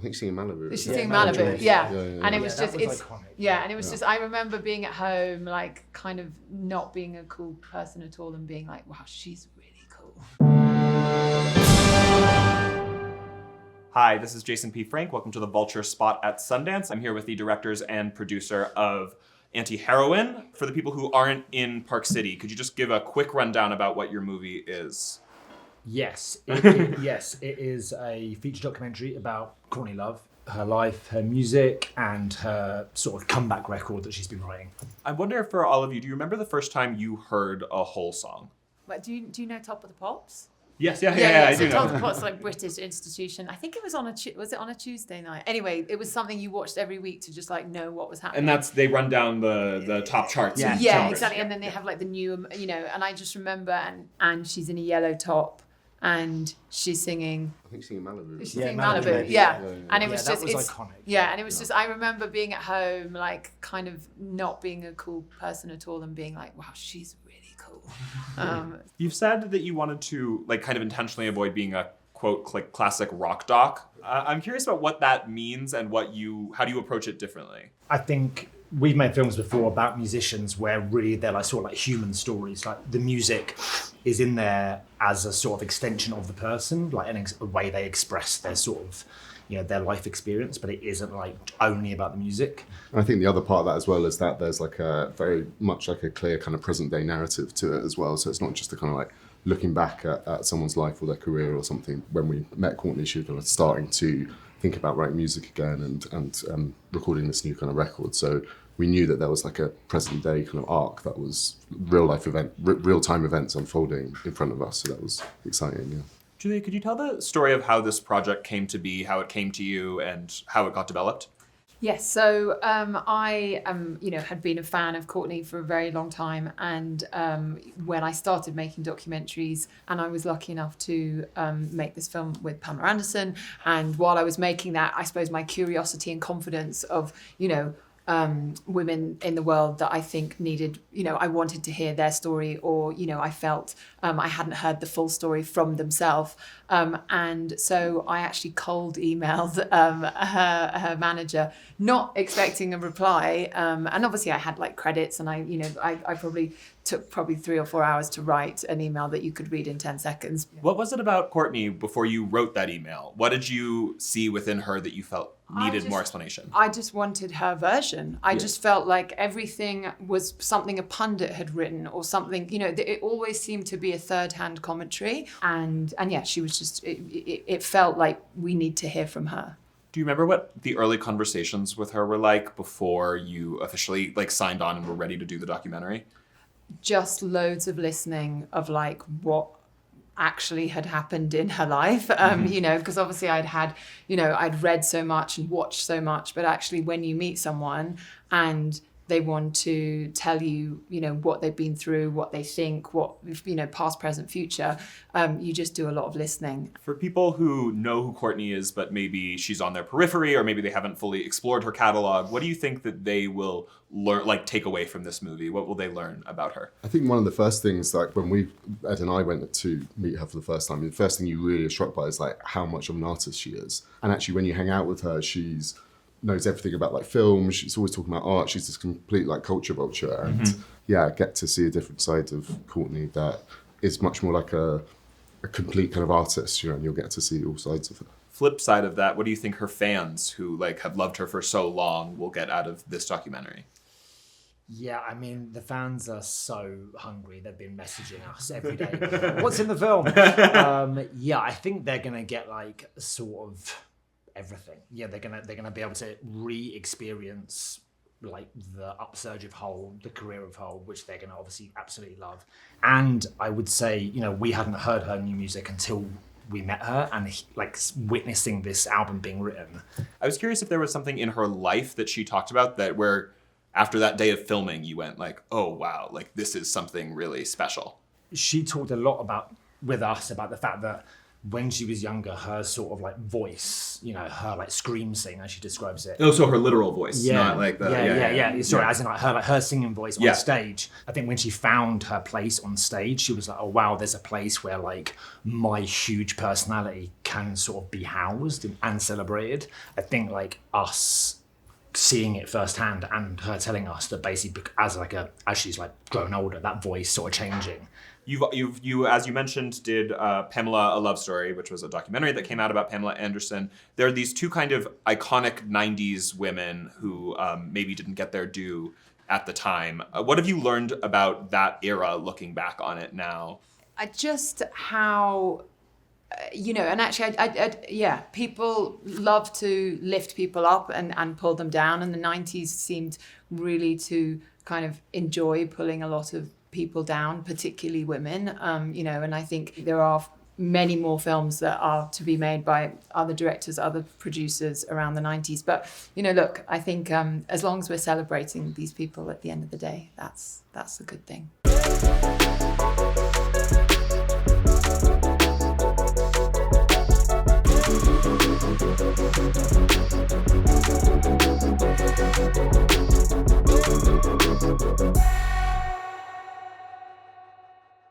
I think singing Malibu. She's singing Malibu, yeah. And it was just, iconic. Yeah, and it was just, I remember being at home, like kind of not being a cool person at all and being like, wow, she's really cool. Hi, this is Jason P. Frank. Welcome to the Vulture Spot at Sundance. I'm here with the directors and producer of Anti-Heroine. For the people who aren't in Park City, could you just give a quick rundown about what your movie is? Yes, it is a feature documentary about Courtney Love, her life, her music, and her sort of comeback record that she's been writing. I wonder for all of you, do you remember the first time you heard a whole song? But do you know Top of the Pops? Yes, yeah, I so do Top know. of the Pops, like British institution. I think it was was it on a Tuesday night? Anyway, it was something you watched every week to just like know what was happening. And they run down the top charts. Yeah. Yeah, exactly. And then they have like the new, and I just remember, and she's in a yellow top. And she's singing. I think singing Malibu. She's singing Malibu, yeah. And it was that just, was iconic. Yeah, and it was just, I remember being at home, like kind of not being a cool person at all and being like, wow, she's really cool. You've said that you wanted to like kind of intentionally avoid being a quote like classic rock doc. I'm curious about what that means and how do you approach it differently? I think we've made films before about musicians where really they're like sort of like human stories. Like the music is in there as a sort of extension of the person, like a way they express their sort of, their life experience, but it isn't like only about the music. I think the other part of that as well is that there's like a very much like a clear kind of present day narrative to it as well. So it's not just a kind of like looking back at someone's life or their career or something. When we met Courtney, she was kind of starting to think about writing music again and recording this new kind of record. So we knew that there was like a present day kind of arc that was real time events unfolding in front of us. So that was exciting, yeah. Julia, could you tell the story of how this project came to be, how it came to you, and how it got developed? Yes, so I had been a fan of Courtney for a very long time, and when I started making documentaries, and I was lucky enough to make this film with Pamela Anderson, and while I was making that, I suppose my curiosity and confidence of, women in the world that I think needed, I wanted to hear their story, or, I felt I hadn't heard the full story from themselves. And so I actually cold emailed her manager, not expecting a reply. And obviously I had like credits, and I probably took 3 or 4 hours to write an email that you could read in 10 seconds. What was it about Courtney before you wrote that email? What did you see within her that you felt needed more explanation? I just wanted her version. I just felt like everything was something a pundit had written or something, it always seemed to be a third-hand commentary. And yeah, she was just, it felt like we need to hear from her. Do you remember what the early conversations with her were like before you officially like signed on and were ready to do the documentary? Just loads of listening of like what actually had happened in her life, because obviously I'd read so much and watched so much, but actually when you meet someone and they want to tell you, what they've been through, what they think, what, past, present, future, you just do a lot of listening. For people who know who Courtney is, but maybe she's on their periphery or maybe they haven't fully explored her catalog, what do you think that they will learn, like take away from this movie? What will they learn about her? I think one of the first things, like when Ed and I went to meet her for the first time, the first thing you really are struck by is like how much of an artist she is. And actually when you hang out with her, she's knows everything about like film. She's always talking about art. She's this complete like culture vulture, and get to see a different side of Courtney that is much more like a complete kind of artist, and you'll get to see all sides of her. Flip side of that, what do you think her fans who like have loved her for so long will get out of this documentary? Yeah, I mean, the fans are so hungry. They've been messaging us every day. What's in the film? I think they're gonna get like sort of everything. Yeah, they're gonna be able to re-experience like the upsurge of Hole, the career of Hole, which they're gonna obviously absolutely love. And I would say, we hadn't heard her new music until we met her, and like witnessing this album being written. I was curious if there was something in her life that she talked about that where after that day of filming you went like, oh wow, like this is something really special. She talked a lot with us about the fact that when she was younger, her sort of like voice, you know, her like scream sing, as she describes it. Oh, so her literal voice, not like the... Yeah. Sorry, as in like her singing voice on Yeah. stage. I think when she found her place on stage, she was like, oh wow, there's a place where like my huge personality can sort of be housed and celebrated. I think like us seeing it firsthand and her telling us that basically as she's like grown older, that voice sort of changing. You as you mentioned, did Pamela: A Love Story, which was a documentary that came out about Pamela Anderson. There are these two kind of iconic 90s women who maybe didn't get their due at the time. What have you learned about that era looking back on it now? Just how, you know, and actually, people love to lift people up and pull them down. And the 90s seemed really to kind of enjoy pulling a lot of people down, particularly women, you know, and I think there are many more films that are to be made by other directors, other producers around the 90s. But, you know, look, I think as long as we're celebrating these people at the end of the day, that's a good thing.